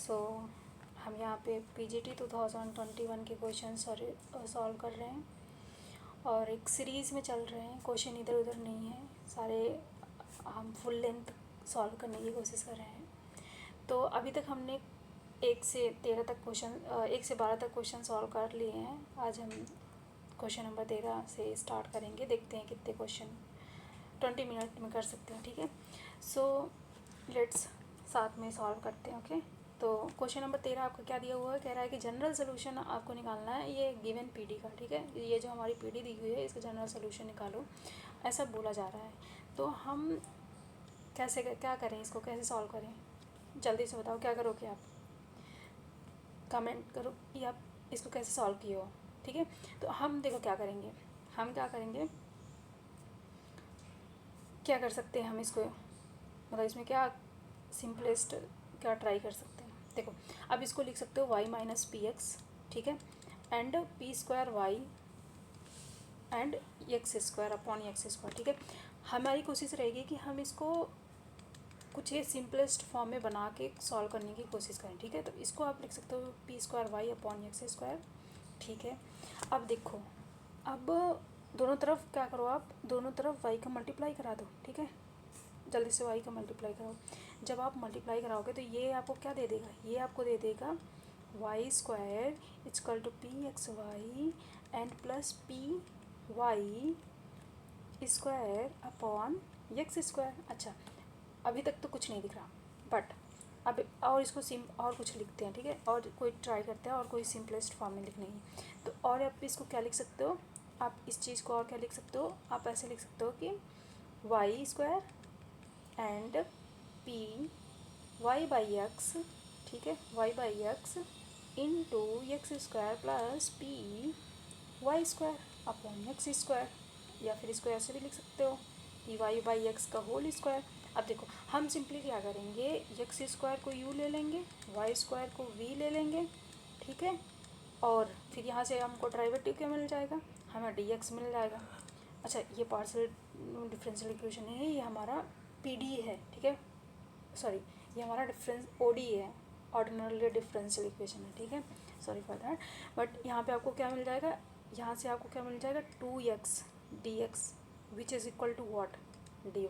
सो हम यहाँ पे पीजीटी 2021 के क्वेश्चन सॉल्व कर रहे हैं और एक सीरीज़ में चल रहे हैं। क्वेश्चन इधर उधर नहीं है, सारे हम फुल लेंथ सॉल्व करने की कोशिश कर रहे हैं। तो अभी तक हमने 1 से 13 तक क्वेश्चन 1 से 12 तक क्वेश्चन सॉल्व कर लिए हैं। आज हम क्वेश्चन नंबर 13 से स्टार्ट करेंगे। देखते हैं कितने क्वेश्चन 20 मिनट में कर सकते हैं। ठीक है, सो लेट्स साथ में सॉल्व करते हैं। ओके, तो क्वेश्चन नंबर 13 आपको क्या दिया हुआ है, कह रहा है कि जनरल सोल्यूशन आपको निकालना है। ये गिवन पीडी का, ठीक है, ये जो हमारी पीडी दी हुई है इसका जनरल सोल्यूशन निकालो, ऐसा बोला जा रहा है। तो हम कैसे क्या करें, इसको कैसे सॉल्व करें, जल्दी से बताओ क्या करोगे आप, कमेंट करो कि आप इसको कैसे सॉल्व किए हो। ठीक है, तो हम देखो क्या करेंगे, हम क्या करेंगे, क्या कर सकते हैं हम इसको, मतलब इसमें क्या सिंपलेस्ट क्या ट्राई कर सकते हैं। देखो अब इसको लिख सकते हो y माइनस पी एक्स, ठीक है, and P square Y and X square upon X square. ठीक है, हमारी कोशिश रहेगी कि हम इसको कुछ ये सिंपलेस्ट फॉर्म में बना के सॉल्व करने की कोशिश करें। ठीक है, तो इसको आप लिख सकते हो P square Y upon X square. ठीक है, अब देखो, अब दोनों तरफ क्या करो, आप दोनों तरफ वाई का मल्टीप्लाई करा दो। ठीक है, जल्दी से वाई का मल्टीप्लाई कराओ। जब आप मल्टीप्लाई कराओगे तो ये आपको क्या दे देगा, ये आपको दे देगा Y square equal to P X Y and plus P Y square upon X square. अच्छा, अभी तक तो कुछ नहीं दिख रहा, बट अब और इसको और कुछ लिखते हैं। ठीक है, और कोई ट्राई करते हैं और कोई सिंपलेस्ट फॉर्म में लिखने की। तो और आप इसको क्या लिख सकते हो, आप इस चीज़ को और क्या लिख सकते हो, आप ऐसे लिख सकते हो कि Y square and P Y by X, ठीक है, Y by X into X square plus P Y square upon X square, या फिर इसको ऐसे भी लिख सकते हो पी वाई बाई एक्स का होल स्क्वायर। अब देखो हम सिंपली क्या करेंगे, एक्स स्क्वायर को यू ले लेंगे, वाई स्क्वायर को वी ले लेंगे। ठीक है, और फिर यहाँ से हमको डेरिवेटिव क्या मिल जाएगा, हमें डी एक्स मिल जाएगा। अच्छा, ये पार्शियल डिफरेंशियल इक्वेशन है, ये हमारा पीडी है। ठीक है, सॉरी, ये हमारा डिफरेंस ओडी है, ऑर्डिनरी डिफरेंशियल इक्वेशन है। ठीक है, सॉरी फॉर दैट। बट यहाँ पे आपको क्या मिल जाएगा, यहाँ से आपको क्या मिल जाएगा 2x dx which is equal to what dy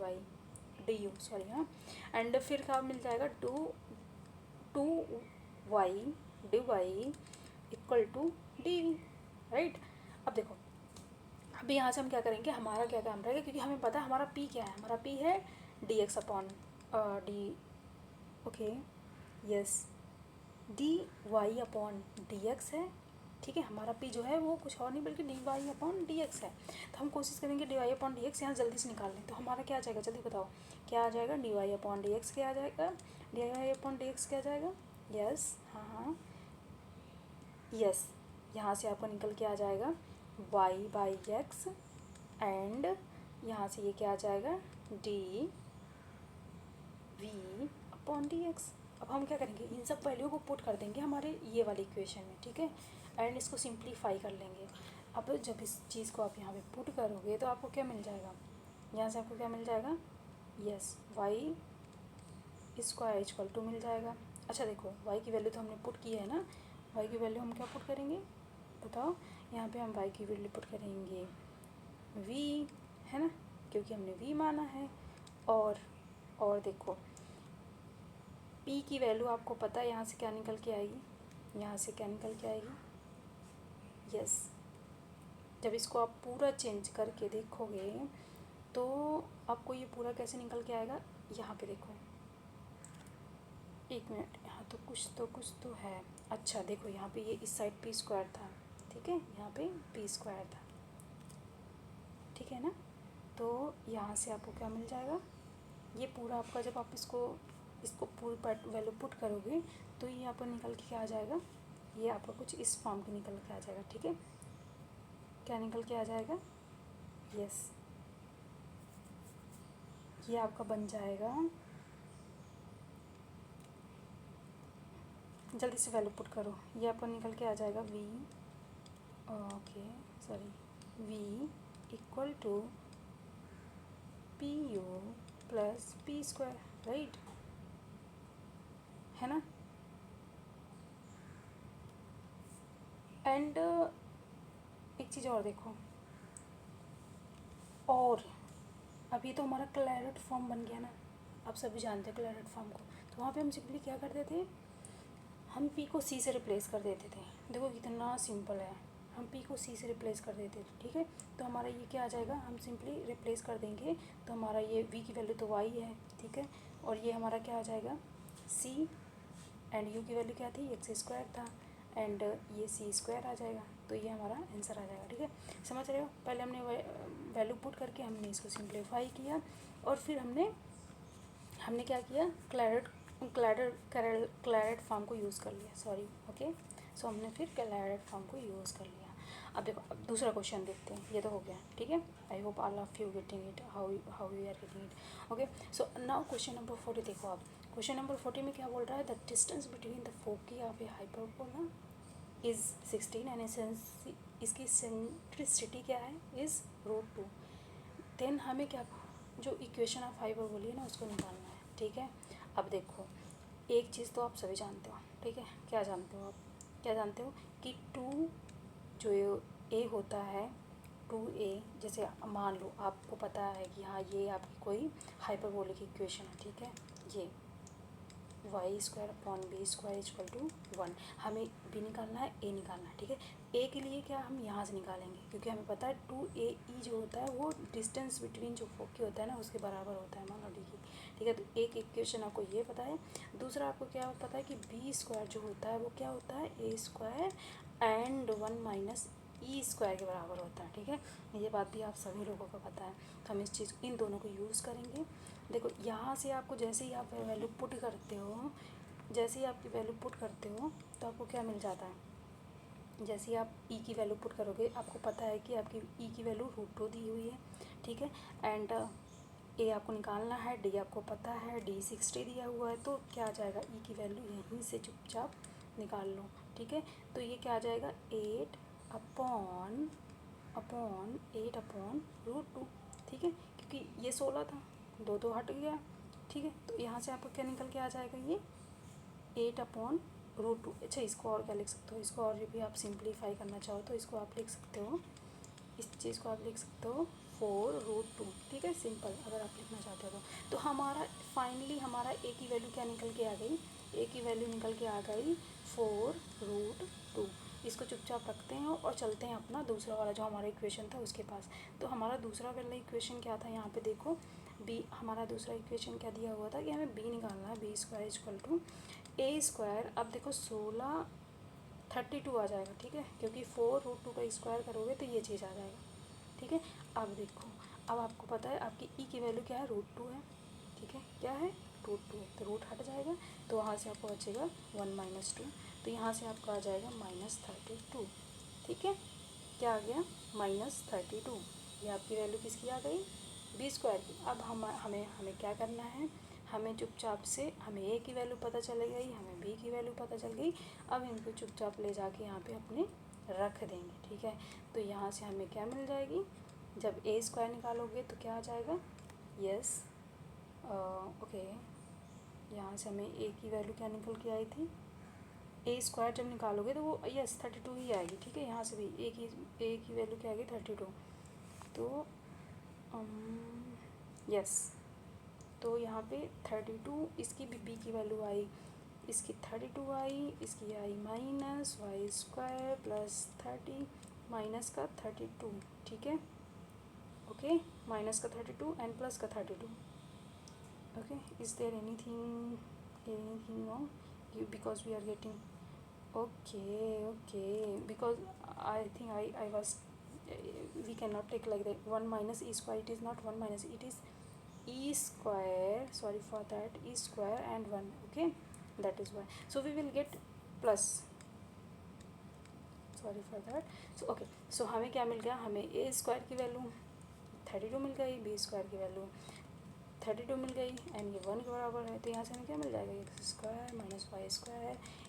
du, sorry, हाँ, एंड फिर क्या मिल जाएगा 2y dy equal to dv, right. अब देखो, अभी यहाँ से हम क्या करेंगे, हमारा क्या काम रहेगा, क्योंकि हमें पता है हमारा p क्या है, हमारा p है dx upon D, okay, yes, D Y upon D X है। ठीक है, हमारा p जो है वो कुछ और नहीं बल्कि D Y upon D X है। तो हम कोशिश करेंगे D Y upon D X यहाँ जल्दी से निकाल लें। तो हमारा क्या आ जाएगा, जल्दी बताओ क्या आ जाएगा, D Y upon D X क्या आ जाएगा, D Y upon D X क्या आ जाएगा, यस, हाँ हाँ यस, यहाँ से आपका निकल के आ जाएगा वाई बाई एक्स एंड यहाँ से ये क्या आ जाएगा D V upon D X. अब हम क्या करेंगे, इन सब वैल्यू को पुट कर देंगे हमारे ये वाले इक्वेशन में। ठीक है, एंड इसको सिंप्लीफाई कर लेंगे। अब जब इस चीज़ को आप यहाँ पे पुट करोगे तो आपको क्या मिल जाएगा, यहाँ से आपको क्या मिल जाएगा, yes, Y square equal to मिल जाएगा। अच्छा देखो, वाई की वैल्यू तो हमने पुट की है ना, वाई की वैल्यू हम क्या पुट करेंगे बताओ, यहाँ पे हम वाई की वैल्यू पुट करेंगे वी, है ना, क्योंकि हमने वी माना है। और देखो p की वैल्यू आपको पता है यहाँ से क्या निकल के आएगी, यहाँ से क्या निकल के आएगी, यस, जब इसको आप पूरा चेंज करके देखोगे तो आपको ये पूरा कैसे निकल के आएगा, यहाँ पे देखो, एक मिनट, यहाँ तो कुछ तो है। अच्छा देखो, यहाँ पे ये इस साइड p स्क्वायर था, ठीक है, यहाँ पे p स्क्वायर था, ठीक है ना। तो यहाँ से आपको क्या मिल जाएगा, ये पूरा आपका, जब आप इसको पूरी वैल्यू पुट करोगे तो ये आपको निकल के क्या आ जाएगा, ये आपका कुछ इस फॉर्म के निकल के आ जाएगा। ठीक है, क्या निकल के आ जाएगा, यस, ये आपका बन जाएगा, जल्दी से वैल्यू पुट करो, ये आपको निकल के आ जाएगा V, okay sorry, V equal to P U plus P square, right, है ना। एंड एक चीज़ और देखो, और अभी तो हमारा क्लैरेट फॉर्म बन गया ना, आप सभी जानते हैं क्लैरेट फॉर्म को। तो वहाँ पे हम सिंपली क्या करते थे, हम पी को सी से रिप्लेस कर देते थे। देखो कितना सिंपल है, हम पी को सी से रिप्लेस कर देते थे, ठीक है। तो हमारा ये क्या आ जाएगा, हम सिंपली रिप्लेस कर देंगे, तो हमारा ये वी की वैल्यू तो वाई है, ठीक है, और ये हमारा क्या आ जाएगा सी, एंड यू की वैल्यू क्या थी, एक्स स्क्वायर था, एंड ये सी स्क्वायर आ जाएगा। तो ये हमारा आंसर आ जाएगा, ठीक है। समझ रहे हो, पहले हमने वैल्यू पुट करके हमने इसको सिंप्लीफाई किया, और फिर हमने क्या किया, क्लैरेट फॉर्म को यूज़ कर लिया, सॉरी, ओके। सो हमने फिर क्लैरेट फॉर्म को यूज़ कर लिया। अब देखो, अब दूसरा क्वेश्चन देखते हैं, ये तो हो गया, ठीक है। I hope all of you getting it, how you are getting it, okay. So now question number 40 देखो आप। क्वेश्चन नंबर 40 में क्या बोल रहा है, the distance between the foci of A hyperbola is 16 and इसकी सेंट्रिसिटी क्या है, इज़ √2। देन हमें क्या, जो इक्वेशन ऑफ हाइपरबोला है ना उसको निकालना है, ठीक है। अब देखो, एक चीज़ तो आप सभी जानते हो, ठीक है। क्या जानते हो आप, क्या जानते हो कि 2 जो ए होता है, 2a, जैसे मान लो आपको पता है कि हाँ ये आपकी कोई हाइपरबोलिक इक्वेशन है, ठीक है। ये y²/b² = 1, हमें b निकालना है, a निकालना है, ठीक है। a के लिए क्या हम यहाँ से निकालेंगे, क्योंकि हमें पता है 2ae जो होता है वो डिस्टेंस बिटवीन जो फोकी होता है ना उसके बराबर होता है, मान लो d की, ठीक है। तो एक इक्वेशन आपको ये पता है। दूसरा आपको क्या पता है कि b² जो होता है वो क्या होता है, a² एंड 1 - e² के बराबर होता है, ठीक है। ये बात भी आप सभी लोगों को पता है। तो हम इस चीज़, इन दोनों को यूज़ करेंगे। देखो यहाँ से आपको जैसे ही आप वैल्यू पुट करते हो, जैसे ही आपकी वैल्यू पुट करते हो तो आपको क्या मिल जाता है, जैसे ही आप ई की वैल्यू पुट करोगे आपको पता है कि आपकी ई की वैल्यू √2 दी हुई है, ठीक है। एंड ए आपको निकालना है, डी आपको पता है, डी 60 दिया हुआ है, तो क्या आ जाएगा, ई की वैल्यू यहीं से चुपचाप निकाल लो, ठीक है। तो ये क्या आ जाएगा, 8/8/√2, ठीक है, क्योंकि ये 16 था, 2 हट गया, ठीक है। तो यहाँ से आपको क्या निकल के आ जाएगा, ये 8/√2। अच्छा, इसको और क्या लिख सकते हो, इसको और भी आप सिंप्लीफाई करना चाहो तो इसको आप लिख सकते हो, इस चीज़ को आप लिख सकते हो 4√2, ठीक है, सिंपल, अगर आप लिखना चाहते हो तो हमारा फाइनली हमारा ए की वैल्यू क्या निकल के आ गई, ए की वैल्यू निकल के आ गई 4√2। इसको चुपचाप रखते हैं और चलते हैं अपना दूसरा वाला जो हमारा इक्वेशन था उसके पास। तो हमारा दूसरा वाला इक्वेशन क्या था, यहाँ पे देखो बी, हमारा दूसरा इक्वेशन क्या दिया हुआ था कि हमें बी निकालना है, b² = a²। अब देखो 32 आ जाएगा, ठीक है, क्योंकि 4√2 का स्क्वायर करोगे तो ये चीज़ आ जाएगा, ठीक है। अब देखो, अब आपको पता है आपकी ई की वैल्यू क्या है, √2 है, ठीक है, क्या है, √2 है, तो रूट हट जाएगा, तो वहाँ से आपको बचेगा 1 - 2, तो यहाँ से आपका आ जाएगा -32, ठीक है। क्या आ गया, -32, ये आपकी वैल्यू किसकी आ गई, b² की। अब हमें क्या करना है, हमें चुपचाप से, हमें ए की वैल्यू पता चल गई, हमें बी की वैल्यू पता चल गई, अब इनको चुपचाप ले जाके यहाँ पे अपने रख देंगे, ठीक है। तो यहाँ से हमें क्या मिल जाएगी, जब a² निकालोगे तो क्या आ जाएगा, यस, ओके, यहाँ से हमें a की वैल्यू क्या निकल के आई थी, a² जब निकालोगे तो वो यस 32 ही आएगी, ठीक है। यहाँ से भी a की वैल्यू क्या आएगी, 32, तो यस, तो यहाँ पे 32, इसकी भी b की वैल्यू आई, इसकी 32 आई, इसकी आई -y² + 30 माइनस का 32, ठीक है, ओके, माइनस का 32 एंड प्लस का 32, okay. Is there anything wrong, because we are getting, okay, because I think I was, we cannot take like that, 1 - e², it is not 1 - it is e², sorry for that, e² and 1, okay, that is why, so we will get plus, sorry for that, so okay, so हमें क्या मिल गया, हमें a² की value 32 मिल गई, b² की value 32 मिल गई, and ये 1 के बराबर है, तो यहाँ से हमें क्या मिल जाएगा, x² - y²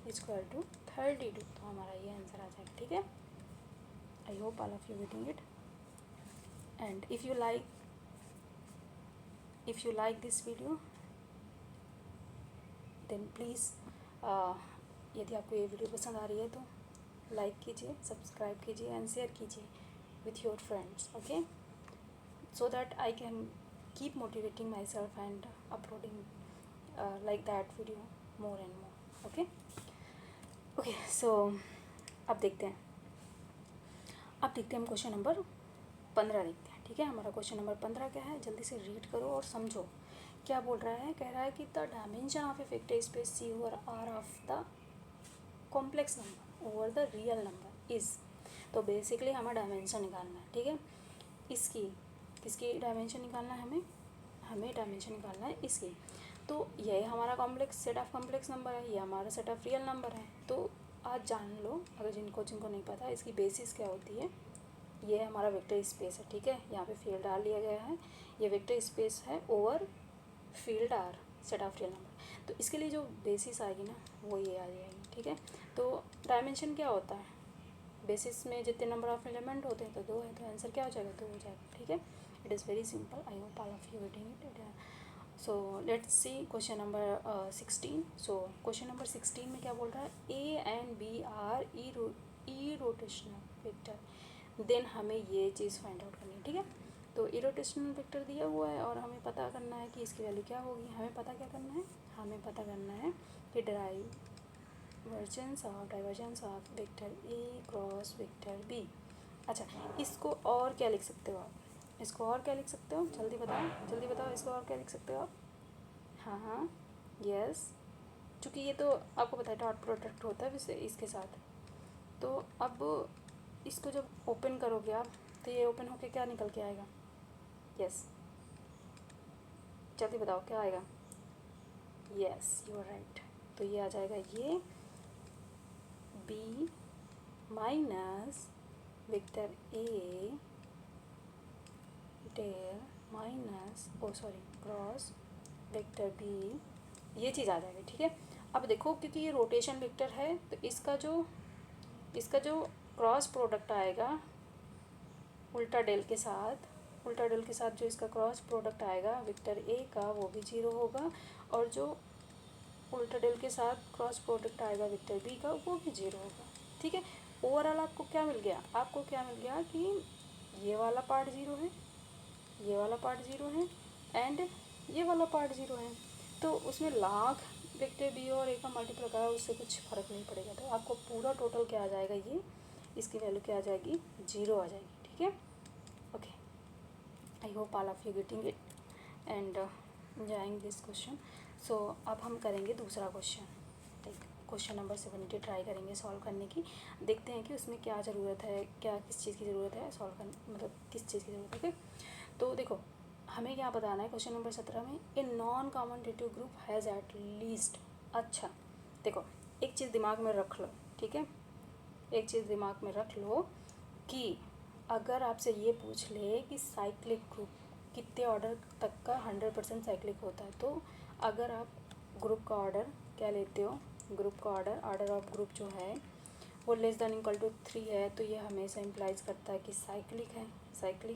= 32, तो हमारा ये आंसर आ जाएगा, ठीक है। I hope all of you getting it, and if you like this video then please, यदि आपको ये वीडियो पसंद आ रही है तो लाइक कीजिए, सब्सक्राइब कीजिए एंड शेयर कीजिए with your friends, okay, so that I can keep motivating myself and uploading like that video more and more. Okay, okay, so अब देखते हैं हम क्वेश्चन नंबर 15 देखते हैं। ठीक है, हमारा क्वेश्चन नंबर 15 क्या है, जल्दी से रीड करो और समझो क्या बोल रहा है। कह रहा है कि the dimension of a vector space C over R of the complex number over the real number is. तो बेसिकली हमें डायमेंशन निकालना है। ठीक है, इसकी किसकी डायमेंशन निकालना है, हमें डायमेंशन निकालना है इसकी। तो यह हमारा complex set of complex number है, ये हमारा सेट ऑफ रियल नंबर है। तो आज जान लो, अगर जिनको नहीं पता इसकी बेसिस क्या होती है। ये हमारा वेक्टर स्पेस है। ठीक है, यहाँ पे फील्ड आर लिया गया है, ये वेक्टर स्पेस है over field R set of real number. तो इसके लिए जो बेसिस आएगी ना वो ये आ जाएगी। ठीक है, तो डायमेंशन क्या होता है, बेसिस में जितने नंबर ऑफ एलिमेंट होते हैं तो 2 है, तो आंसर क्या हो जाएगा, 2 हो जाएगा। ठीक है, it is very simple, I hope all of you getting it. So let's see question number 16। So question number 16 में क्या बोल रहा है, A and B are irrotational vector, then हमें ये चीज़ फाइंड आउट करनी है। ठीक है, तो ई रोटेशनल वेक्टर दिया हुआ है और हमें पता करना है कि इसकी वैल्यू क्या होगी। हमें पता क्या करना है, हमें पता करना है कि divergence of vector A cross vector B. अच्छा, इसको और क्या लिख सकते हो आप, इसको और क्या लिख सकते हो, जल्दी बताओ इसको और क्या लिख सकते हो आप। हाँ, यस, चूँकि ये तो आपको पता है डॉट प्रोडक्ट होता है वैसे इसके साथ। तो अब इसको जब ओपन करोगे आप तो ये ओपन होके क्या निकल के आएगा, यस, जल्दी बताओ क्या आएगा। यस, यू आर राइट, तो ये आ जाएगा ये B minus vector A del minus cross vector B, ये चीज़ आ जाएगी। ठीक है, अब देखो क्योंकि ये रोटेशन वेक्टर है तो इसका जो क्रॉस प्रोडक्ट आएगा उल्टा डेल के साथ जो इसका क्रॉस प्रोडक्ट आएगा वेक्टर ए का वो भी 0 होगा, और जो उल्टा डेल के साथ क्रॉस प्रोडक्ट आएगा वेक्टर बी का वो भी 0 होगा। ठीक है, ओवरऑल आपको क्या मिल गया कि ये वाला पार्ट 0 है, ये वाला पार्ट 0 है एंड ये वाला पार्ट 0 है। तो उसमें लाख वेक्टर बी और ए का मल्टीप्लाई करा उससे कुछ फ़र्क नहीं पड़ेगा। तो आपको पूरा टोटल क्या आ जाएगा, ये इसकी वैल्यू क्या आ जाएगी, 0 आ जाएगी। ठीक है, okay, I hope all of you getting it and enjoying this question. So अब हम करेंगे दूसरा क्वेश्चन, क्वेश्चन नंबर 70 ट्राई करेंगे सॉल्व करने की। देखते हैं कि उसमें क्या ज़रूरत है, किस चीज़ की ज़रूरत है सॉल्व करने, मतलब किस चीज़ की ज़रूरत है। तो देखो हमें क्या बताना है क्वेश्चन नंबर 17 में, a non commutative group has at least. अच्छा देखो, एक चीज़ दिमाग में रख लो। ठीक है, एक चीज़ दिमाग में रख लो कि अगर आपसे ये पूछ ले कि साइक्लिक ग्रुप कितने ऑर्डर तक का 100% साइक्लिक होता है, तो अगर आप ग्रुप का ऑर्डर क्या लेते हो, ग्रुप का ऑर्डर ऑफ ग्रुप जो है वो लेस दैन इक्वल टू 3 है, तो ये हमेशा इम्प्लाइज करता है कि साइक्लिक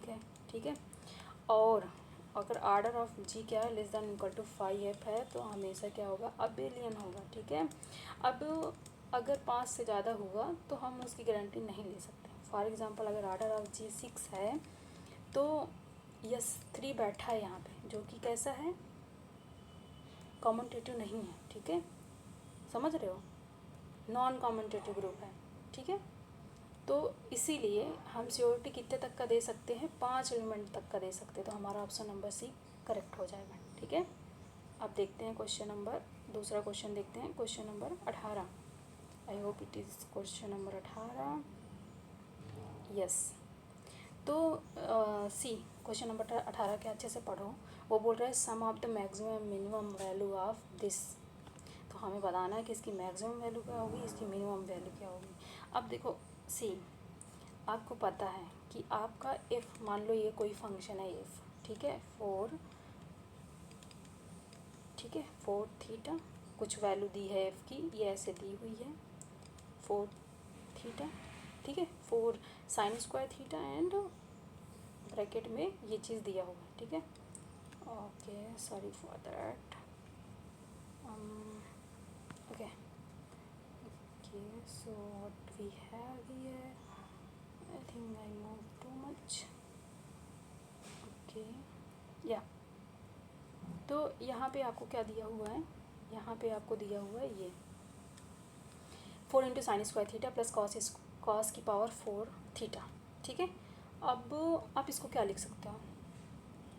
है। ठीक है, और अगर ऑर्डर ऑफ जी क्या है, less than equal to 5f है, तो हमेशा क्या होगा, अबेलियन होगा। ठीक है, अब अगर 5 से ज़्यादा हुआ तो हम उसकी गारंटी नहीं ले सकते। फॉर एग्ज़ाम्पल अगर ऑर्डर ऑफ जी 6 है तो यस 3 बैठा है यहाँ पे, जो कि कैसा है, कॉमनटेटिव नहीं है। ठीक है, समझ रहे हो, नॉन कॉमनटेटिव ग्रुप है। ठीक है, तो इसीलिए हम श्योरिटी कितने तक का दे सकते हैं, 5 एलिमेंट तक का दे सकते हैं, तो हमारा ऑप्शन नंबर सी करेक्ट हो जाएगा। ठीक है, अब देखते हैं दूसरा क्वेश्चन देखते हैं, question number 18। I hope it is question number 18, yes. तो सी क्वेश्चन नंबर 18 के अच्छे से पढ़ो। वो बोल रहा है sum of the maximum minimum value of this. तो हमें बताना है कि इसकी मैक्सिमम वैल्यू क्या होगी, इसकी मिनिमम वैल्यू क्या होगी। अब देखो सी, आपको पता है कि आपका एफ़, मान लो ये कोई फंक्शन है एफ़, ठीक है, 4 थीटा, कुछ वैल्यू दी है एफ़ की, ये ऐसे दी हुई है 4 थीटा। ठीक है, 4 sine square theta and bracket में ये चीज़ दिया हुआ है। ठीक है, okay, sorry for that, okay, Okay, so what we have here, I think I moved too much. Okay, yeah. तो यहाँ पे आपको क्या दिया हुआ है, यहाँ पे आपको दिया हुआ है ये 4 into sine square theta plus cos की पावर 4 थीटा, ठीक है। अब आप इसको क्या लिख सकते हो,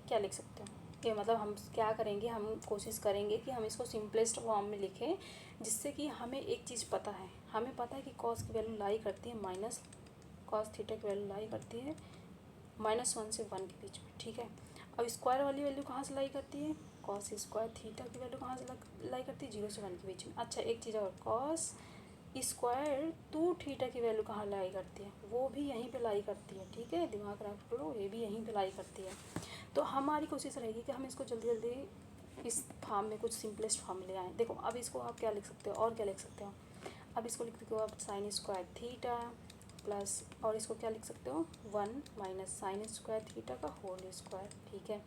क्या लिख सकते हो, ये मतलब हम क्या करेंगे, हम कोशिश करेंगे कि हम इसको सिंपलेस्ट फॉर्म में लिखें, जिससे कि हमें एक चीज़ पता है, हमें पता है कि कॉस की वैल्यू लाई करती है माइनस कॉस थीटा की वैल्यू लाई करती है -1 से 1 के बीच में, ठीक है। अब स्क्वायर वाली वैल्यू कहाँ से लाई करती है, कॉस स्क्वायर थीटा की वैल्यू कहाँ से लाई करती है, 0 से 1 के बीच में। अच्छा एक चीज़ और, कॉस स्क्वायर 2 थीटा की वैल्यू कहाँ लाई करती है, वो भी यहीं पे लाई करती है, ठीक है, दिमाग रख लो, ये भी यहीं पे लाई करती है। तो हमारी कोशिश रहेगी कि हम इसको जल्दी जल्दी इस फॉर्म में, कुछ सिंपलेस्ट फॉर्म में ले आएँ। देखो अब इसको आप क्या लिख सकते हो, और क्या लिख सकते हो, अब इसको लिख सकते हो आप साइन स्क्वायर थीटा प्लस, और इसको क्या लिख सकते हो 1 माइनस साइन स्क्वायर थीटा का होल स्क्वायर, ठीक है।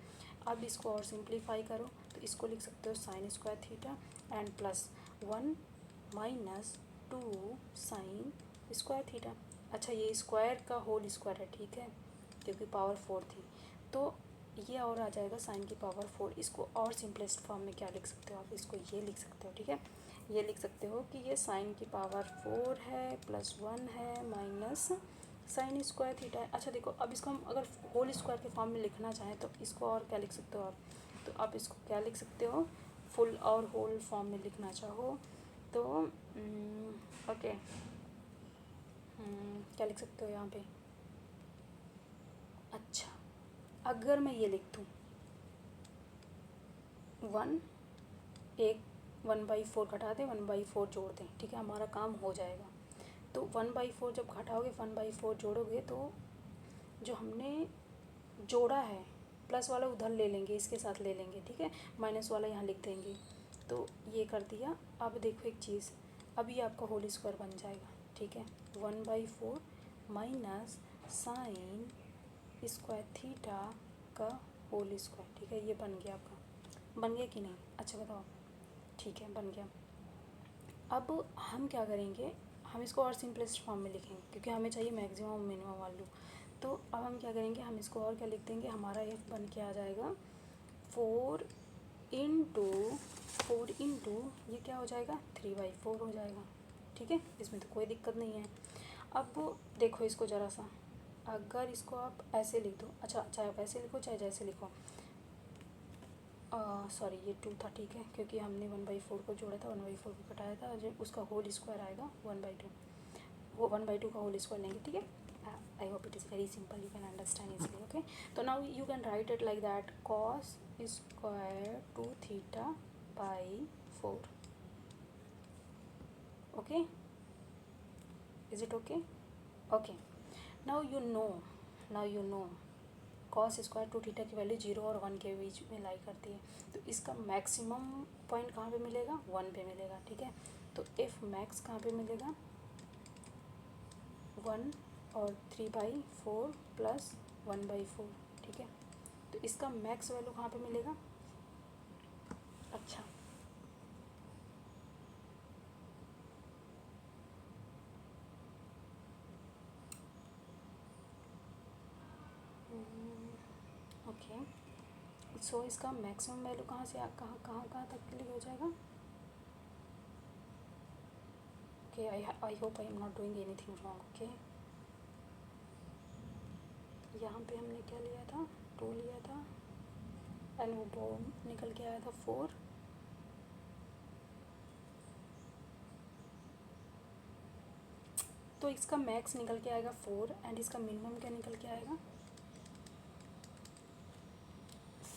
अब इसको और सिंप्लीफाई करो तो इसको लिख सकते हो sine square theta and plus 1 minus 2 sine square theta. अच्छा ये स्क्वायर का होल स्क्वायर है, ठीक है, क्योंकि पावर 4 थी, तो ये और आ जाएगा साइन की पावर 4। इसको और सिंपलेस्ट फॉर्म में क्या लिख सकते हो आप, इसको ये लिख सकते हो, ठीक है, ये लिख सकते हो कि ये साइन की पावर 4 है प्लस 1 है माइनस साइन स्क्वायर थीटा है। अच्छा देखो अब इसको हम अगर होल स्क्वायर के फॉर्म में लिखना चाहें तो इसको और क्या लिख सकते हो आप, तो आप इसको क्या लिख सकते हो, फुल और होल फॉर्म में लिखना चाहो तो ओके, क्या लिख सकते हो यहाँ पे। अच्छा अगर मैं ये लिख दूँ 1 एक 1/4 घटा दें 1/4 जोड़ दें, ठीक है, हमारा काम हो जाएगा। तो 1/4 जब घटाओगे 1/4 जोड़ोगे तो जो हमने जोड़ा है प्लस वाला उधर ले लेंगे, इसके साथ ले लेंगे, ठीक है, माइनस वाला यहाँ लिख देंगे, तो ये कर दिया। अब देखो एक चीज़, अभी आपका होल स्क्वायर बन जाएगा, ठीक है, 1/4 माइनस साइन स्क्वायर थीटा का होल स्क्वायर, ठीक है, ये बन गया आपका, बन गया कि नहीं, अच्छा बताओ, ठीक है बन गया। अब हम क्या करेंगे, हम इसको और सिंपलेस्ट फॉर्म में लिखेंगे क्योंकि हमें चाहिए मैक्सिमम मिनिमम वैल्यू। तो अब हम क्या करेंगे, हम इसको और क्या लिख देंगे, हमारा एफ बन के आ जाएगा 4 इंटू ये क्या हो जाएगा 3/4 हो जाएगा, ठीक है, इसमें तो कोई दिक्कत नहीं है। अब देखो इसको ज़रा सा, अगर इसको आप ऐसे लिख दो, अच्छा चाहे आप ऐसे लिखो चाहे जैसे लिखो, सॉरी ये 2 था, ठीक है, क्योंकि हमने 1/4 को जोड़ा था, 1/4 को घटाया था, जो उसका होल स्क्वायर आएगा 1/2, वो 1/2 का होल स्क्वायर लेंगे, ठीक है। I hope it is very simple, you can understand easily, okay. तो now you can write it like that, cos square 2 theta by 4, okay, is it okay, okay. Now you know cos square 2 theta की value 0 और 1 के बीच में लाई करती है, तो इसका maximum point कहाँ पे मिलेगा, 1 पे मिलेगा, ठीक है। तो एफ मैक्स कहाँ पे मिलेगा 1 और 3/4 प्लस 1/4, ठीक है, तो इसका मैक्स वैल्यू कहाँ पे मिलेगा। अच्छा ओके, सो इसका मैक्सिमम वैल्यू कहाँ से कहाँ कहाँ कहाँ तक के लिए हो जाएगा। Okay, I hope I am not doing anything wrong, okay. यहाँ पे हमने क्या लिया था, 2 लिया था एंड वो निकल के आया था 4, तो इसका मैक्स निकल के आएगा 4 एंड इसका मिनिमम क्या निकल के आएगा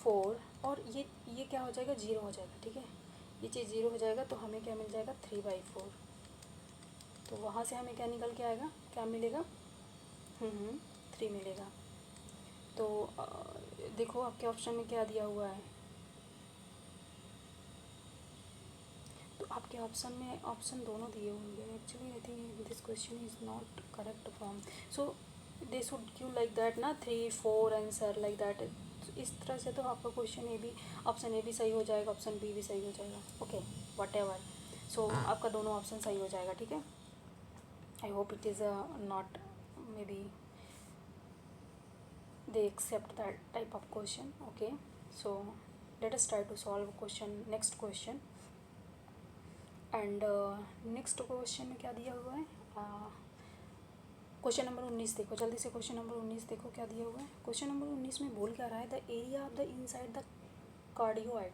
4, और ये क्या हो जाएगा 0 हो जाएगा, ठीक है, ये चीज़ 0 हो जाएगा, तो हमें क्या मिल जाएगा 3/4, तो वहाँ से हमें क्या निकल के आएगा, क्या मिलेगा 3 मिलेगा। तो देखो आपके ऑप्शन में क्या दिया हुआ है, तो आपके ऑप्शन में ऑप्शन दोनों दिए हुए हैं, actually I think this question is not correct form, so they should give like that ना 3-4 आंसर लाइक दैट, इस तरह से तो आपका क्वेश्चन ए भी, ऑप्शन ए भी सही हो जाएगा, ऑप्शन बी भी सही हो जाएगा, ओके वट एवर, सो आपका दोनों ऑप्शन सही हो जाएगा, ठीक है। I hope it is not, maybe they accept that type of question. Okay, so let us try to solve next question. And next question में क्या दिया हुआ है, क्वेश्चन नंबर 19 देखो जल्दी से। क्वेश्चन नंबर 19 देखो क्या दिया हुआ है। क्वेश्चन नंबर 19 में बोल क्या रहा है, the area of the inside the cardioid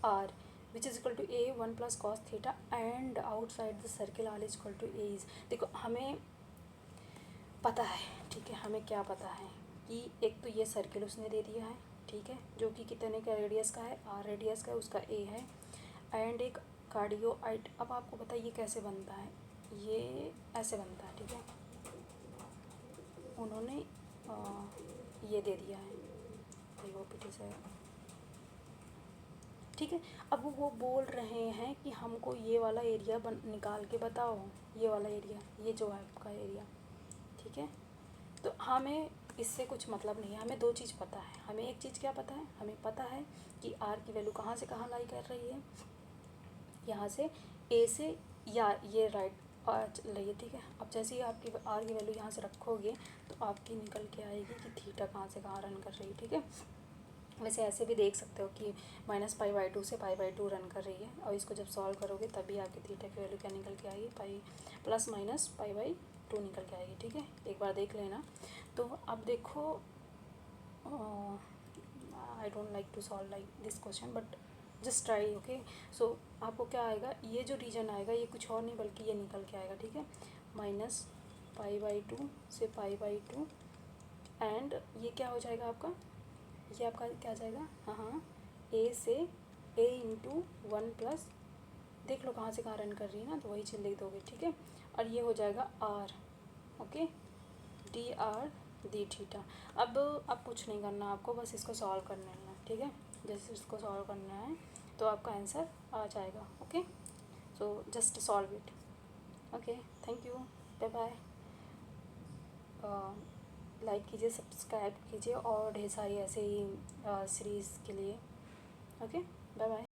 R which is equal to A 1 plus cos theta and outside the circle R is equal to A is. देखो हमें पता है, ठीक है, हमें क्या पता है कि एक तो ये सर्किल उसने दे दिया है, ठीक है, जो कि कितने का रेडियस का है, आर रेडियस का है, उसका ए है, एंड एक कार्डियोइड। अब आपको पता है ये कैसे बनता है, ये ऐसे बनता है, ठीक है, उन्होंने ये दे दिया है, वो पीटी से, ठीक है। अब वो बोल रहे हैं कि हमको ये वाला एरिया निकाल के बताओ, ये वाला एरिया, ये जो है आपका एरिया, ठीक है। तो हमें इससे कुछ मतलब नहीं है, हमें दो चीज़ पता है। हमें एक चीज़ क्या पता है, हमें पता है कि आर की वैल्यू कहाँ से कहाँ लाई कर रही है, यहाँ से ए से, या ये राइट रही, ठीक है। अब जैसे ही आपकी आर की वैल्यू यहाँ से रखोगे तो आपकी निकल के आएगी कि थीटा कहाँ से कहाँ रन कर रही है, ठीक है। वैसे ऐसे भी देख सकते हो कि -π/2 से π/2 रन कर रही है, और इसको जब सॉल्व करोगे तभी आपकी थीटा की वैल्यू क्या निकल के आएगी, ±π/2 निकल के आएगी, ठीक है। एक बार देख लेना। तो अब देखो, I don't like to solve like this question, but just try, okay. So आपको क्या आएगा, ये जो रीजन आएगा ये कुछ और नहीं बल्कि ये निकल के आएगा, ठीक है, -π/2 से π/2, एंड ये क्या हो जाएगा आपका, ये आपका क्या आ जाएगा, हाँ, ए से a इंटू 1 प्लस, देख लो कहाँ से कहाँ रन कर रही है ना, तो वही चीज़ लिख दोगे, ठीक है। और ये हो जाएगा R, okay, D R D theta. अब कुछ नहीं करना आपको, बस इसको सॉल्व करना है, ठीक है। जैसे इसको सॉल्व करना है तो आपका आंसर आ जाएगा, okay. So just solve it, okay. Thank you, bye bye. Like कीजिए, सब्सक्राइब कीजिए, और ढेर सारी ऐसे ही सीरीज़ के लिए, ओके, बाय बाय।